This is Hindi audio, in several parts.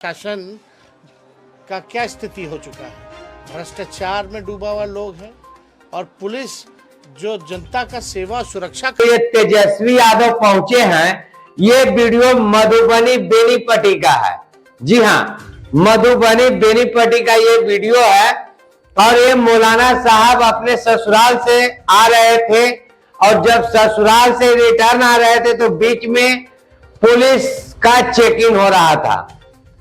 शासन का क्या स्थिति हो चुका है। भ्रष्टाचार में डूबा हुआ लोग हैं और पुलिस जो जनता का सेवा सुरक्षा ये तेजस्वी यादव पहुंचे हैं। ये वीडियो मधुबनी बेनीपट्टी का है। जी हाँ, मधुबनी बेनीपट्टी का ये वीडियो है और ये मौलाना साहब अपने ससुराल से आ रहे थे और जब ससुराल से रिटर्न आ रहे थे तो बीच में पुलिस का चेकिंग हो रहा था,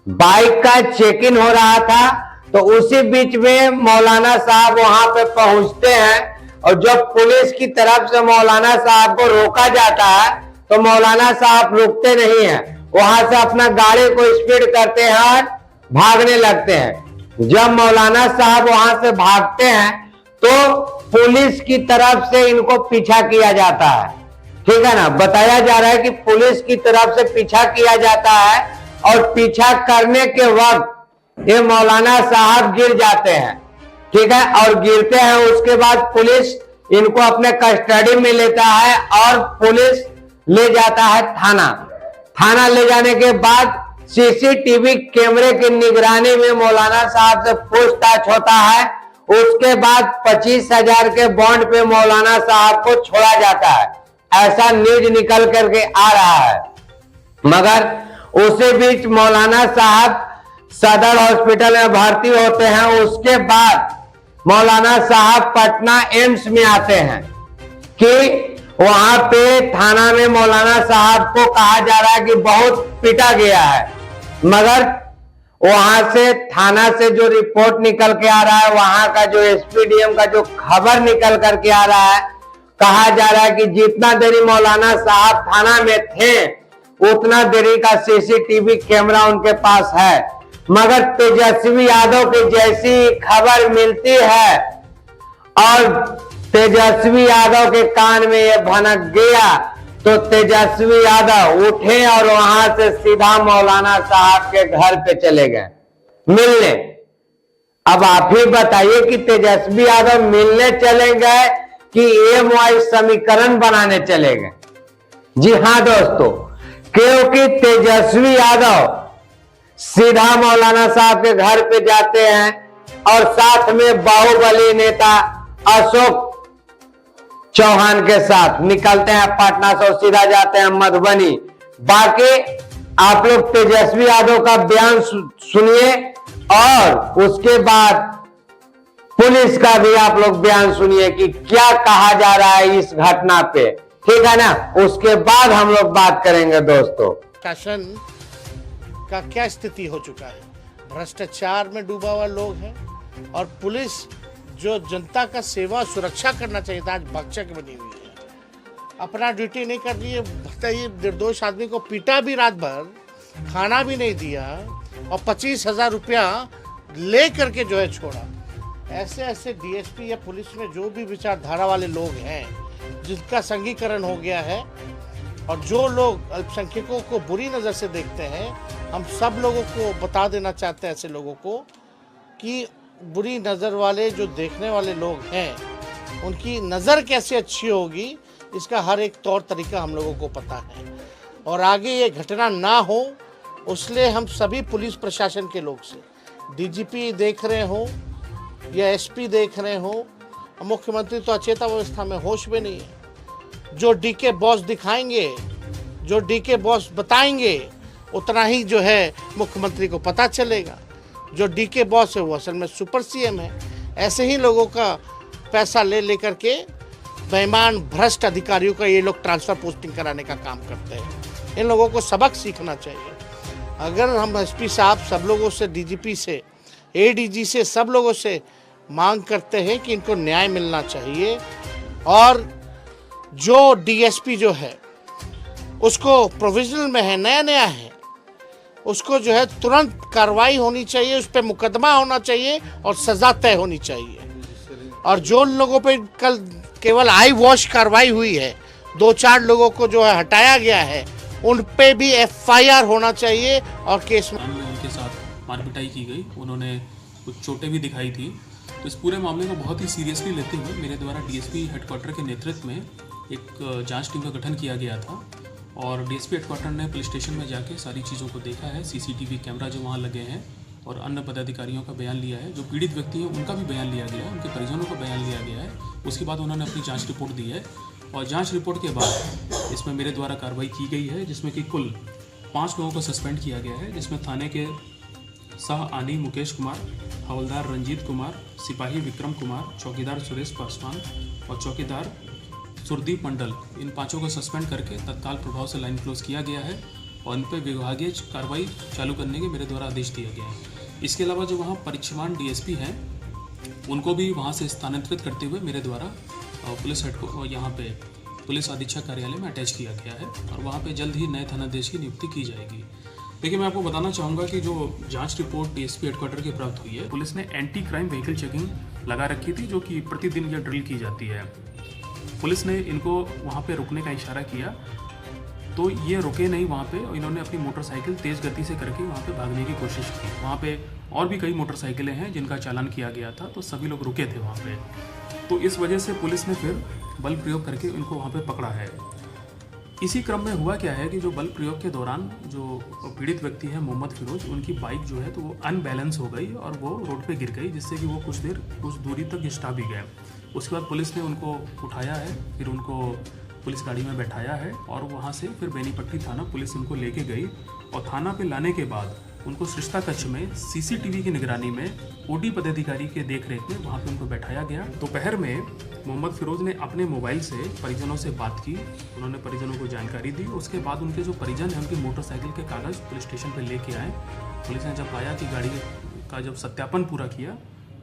बाइक का चेकिंग हो रहा था। तो उसी बीच में मौलाना साहब वहां पे पहुंचते हैं और जब पुलिस की तरफ से मौलाना साहब को रोका जाता है तो मौलाना साहब रुकते नहीं हैं, वहां से अपना गाड़ी को स्पीड करते हैं और भागने लगते हैं। जब मौलाना साहब वहां से भागते हैं तो पुलिस की तरफ से इनको पीछा किया जाता है। ठीक है ना, बताया जा रहा है कि पुलिस की तरफ से पीछा किया जाता है और पीछा करने के वक्त ये मौलाना साहब गिर जाते हैं। ठीक है, और गिरते हैं उसके बाद पुलिस इनको अपने कस्टडी में लेता है और पुलिस ले जाता है थाना ले जाने के बाद सीसीटीवी कैमरे की निगरानी में मौलाना साहब से पूछताछ होता है। उसके बाद 25,000 के बॉन्ड पे मौलाना साहब को छोड़ा जाता है, ऐसा न्यूज निकल करके आ रहा है। मगर उसी बीच मौलाना साहब सदर हॉस्पिटल में भर्ती होते हैं। उसके बाद मौलाना साहब पटना एम्स में आते हैं कि वहां पे थाना में मौलाना साहब को कहा जा रहा है कि बहुत पीटा गया है, मगर वहां से थाना से जो रिपोर्ट निकल के आ रहा है, वहां का जो एसपीडीएम का जो खबर निकल करके आ रहा है, कहा जा रहा है कि जितना देरी मौलाना साहब थाना में थे उतना देरी का सीसीटीवी कैमरा उनके पास है। मगर तेजस्वी यादव की जैसी खबर मिलती है और तेजस्वी यादव के कान में ये भनक गया तो तेजस्वी यादव उठे और वहां से सीधा मौलाना साहब के घर पे चले गए मिलने। अब आप ही बताइए कि तेजस्वी यादव मिलने चले गए कि EMI समीकरण बनाने चले गए। जी हाँ दोस्तों, क्योंकि तेजस्वी यादव सीधा मौलाना साहब के घर पे जाते हैं और साथ में बाहुबली नेता अशोक चौहान के साथ निकलते हैं पटना से और सीधा जाते हैं मधुबनी। बाकी आप लोग तेजस्वी यादव का बयान सुनिए और उसके बाद पुलिस का भी आप लोग बयान सुनिए कि क्या कहा जा रहा है इस घटना पे। ठीक है ना, उसके बाद हम लोग बात करेंगे दोस्तों। शासन का क्या स्थिति हो चुका है। भ्रष्टाचार में डूबा हुआ लोग हैं और पुलिस जो जनता का सेवा सुरक्षा करना चाहिए था, आज भक्षक बनी हुई है, अपना ड्यूटी नहीं कर रही है। बताइए, निर्दोष आदमी को पीटा भी रात भर, खाना भी नहीं दिया और 25,000 रुपया ले करके जो है छोड़ा। ऐसे ऐसे डीएसपी या पुलिस में जो भी विचारधारा वाले लोग हैं जिनका संघीकरण हो गया है और जो लोग अल्पसंख्यकों को बुरी नज़र से देखते हैं, हम सब लोगों को बता देना चाहते हैं ऐसे लोगों को कि बुरी नज़र वाले जो देखने वाले लोग हैं उनकी नज़र कैसे अच्छी होगी, इसका हर एक तौर तरीका हम लोगों को पता है। और आगे ये घटना ना हो उसलिए हम सभी पुलिस प्रशासन के लोग से, डीजीपी देख रहे हो या एसपी देख रहे हो, मुख्यमंत्री तो अचेता अवस्था में होश में नहीं है। जो डीके बॉस दिखाएंगे, जो डीके बॉस बताएंगे, उतना ही जो है मुख्यमंत्री को पता चलेगा। जो डीके बॉस है वो असल में सुपर सीएम है। ऐसे ही लोगों का पैसा ले लेकर के बेईमान भ्रष्ट अधिकारियों का ये लोग ट्रांसफ़र पोस्टिंग कराने का काम करते हैं। इन लोगों को सबक सीखना चाहिए। अगर हम एसपी साहब सब लोगों से, डीजीपी से, एडीजी से, सब लोगों से मांग करते हैं कि इनको न्याय मिलना चाहिए और जो डीएसपी जो है उसको प्रोविजनल में है, नया है, उसको जो है तुरंत कार्रवाई होनी चाहिए, उस पर मुकदमा होना चाहिए और सज़ा तय होनी चाहिए। और जो लोगों पे कल केवल आई वॉश कार्रवाई हुई है, 2-4 लोगों को जो है हटाया गया है, उन पे भी FIR होना चाहिए और केस में उनके साथ मारपिटाई की गई, उन्होंने कुछ चोटें भी दिखाई थी। तो इस पूरे मामले को बहुत ही सीरियसली लेते हुए मेरे द्वारा डीएसपी हेडक्वार्टर के नेतृत्व में एक जांच टीम का गठन किया गया था और डीएसपी हेडक्वार्टर ने पुलिस स्टेशन में जाके सारी चीज़ों को देखा है, सीसीटीवी कैमरा जो वहाँ लगे हैं और अन्य पदाधिकारियों का बयान लिया है, जो पीड़ित व्यक्ति हैं उनका भी बयान लिया गया है, उनके परिजनों का बयान लिया गया है। उसके बाद उन्होंने अपनी जांच रिपोर्ट दी है और जांच रिपोर्ट के बाद इसमें मेरे द्वारा कार्रवाई की गई है, जिसमें कि कुल 5 लोगों को सस्पेंड किया गया है, जिसमें थाने के सह आनी मुकेश कुमार, हवलदार रंजीत कुमार, सिपाही विक्रम कुमार, चौकीदार सुरेश पासवान और चौकीदार सुरदीप मंडल, इन 5 को सस्पेंड करके तत्काल प्रभाव से लाइन क्लोज किया गया है और इन पर विभागीय कार्रवाई चालू करने के मेरे द्वारा आदेश दिया गया है। इसके अलावा जो वहाँ परिचमान डीएसपी हैं उनको भी वहाँ से स्थानांतरित करते हुए मेरे द्वारा पुलिस हेड को यहाँ पे पुलिस अधीक्षक कार्यालय में अटैच किया गया है और वहाँ पे जल्द ही नए थानाधीश की नियुक्ति की जाएगी। देखिए, मैं आपको बताना चाहूँगा कि जो जांच रिपोर्ट डीएसपी हेडक्वार्टर की प्राप्त हुई है, पुलिस ने एंटी क्राइम व्हीकल चेकिंग लगा रखी थी, जो कि प्रतिदिन यह ड्रिल की जाती है। पुलिस ने इनको वहाँ पे रुकने का इशारा किया तो ये रुके नहीं वहाँ पे, इन्होंने अपनी मोटरसाइकिल तेज़ गति से करके वहाँ पे भागने की कोशिश की। वहाँ पे और भी कई मोटरसाइकिलें हैं जिनका चालान किया गया था, तो सभी लोग रुके थे वहाँ पे। तो इस वजह से पुलिस ने फिर बल प्रयोग करके इनको वहाँ पे पकड़ा है। इसी क्रम में हुआ क्या है कि जो बल प्रयोग के दौरान जो पीड़ित व्यक्ति है मोहम्मद फिरोज, उनकी बाइक जो है तो वो अनबैलेंस हो गई और वो रोड पे गिर गई, जिससे कि वो कुछ दूरी तक घिसटा भी गए। उसके बाद पुलिस ने उनको उठाया है, फिर उनको पुलिस गाड़ी में बैठाया है और वहाँ से फिर बेनीपट्टी थाना पुलिस उनको लेके गई और थाना पे लाने के बाद उनको सृष्टा कक्ष में सीसीटीवी की निगरानी में ओडी पदाधिकारी के देखरेख में वहाँ पे उनको बैठाया गया। दोपहर में मोहम्मद फिरोज ने अपने मोबाइल से परिजनों से बात की, उन्होंने परिजनों को जानकारी दी। उसके बाद उनके जो परिजन हैं उनकी मोटरसाइकिल के कागज़ पुलिस स्टेशन पर लेके आए। पुलिस ने जब पाया कि गाड़ी का जब सत्यापन पूरा किया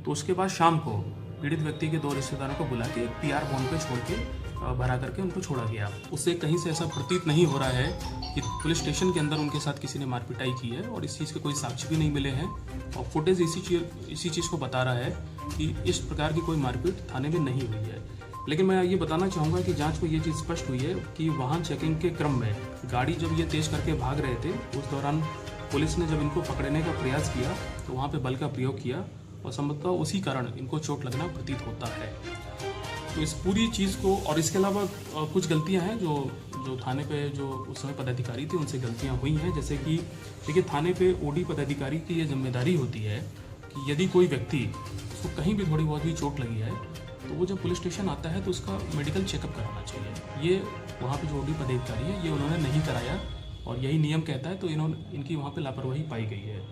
तो उसके बाद शाम को पीड़ित व्यक्ति के 2 रिश्तेदारों को बुला के एक पीआर बॉन्ड पे छोड़ के भरा करके उनको छोड़ा गया। उससे कहीं से ऐसा प्रतीत नहीं हो रहा है कि पुलिस स्टेशन के अंदर उनके साथ किसी ने मारपिटाई की है और इस चीज़ के कोई साक्ष्य भी नहीं मिले हैं और फुटेज इसी चीज़ को बता रहा है कि इस प्रकार की कोई मारपीट थाने में नहीं हुई है। लेकिन मैं ये बताना चाहूँगा कि जांच में ये चीज़ स्पष्ट हुई है कि वाहन चेकिंग के क्रम में गाड़ी जब ये तेज़ करके भाग रहे थे, उस दौरान पुलिस ने जब इनको पकड़ने का प्रयास किया तो वहाँ पर बल का प्रयोग किया और संभवतः उसी कारण इनको चोट लगना प्रतीत होता है। तो इस पूरी चीज़ को और इसके अलावा कुछ गलतियां हैं जो थाने पे जो उस समय पदाधिकारी थे उनसे गलतियां हुई हैं। जैसे कि देखिए, थाने पे ओडी पदाधिकारी की ये जिम्मेदारी होती है कि यदि कोई व्यक्ति उसको कहीं भी थोड़ी बहुत भी चोट लगी है तो वो जब पुलिस स्टेशन आता है तो उसका मेडिकल चेकअप कराना चाहिए। ये वहाँ पे जो ओडी पदाधिकारी है ये उन्होंने नहीं कराया और यही नियम कहता है, तो इनकी वहाँ पर लापरवाही पाई गई है।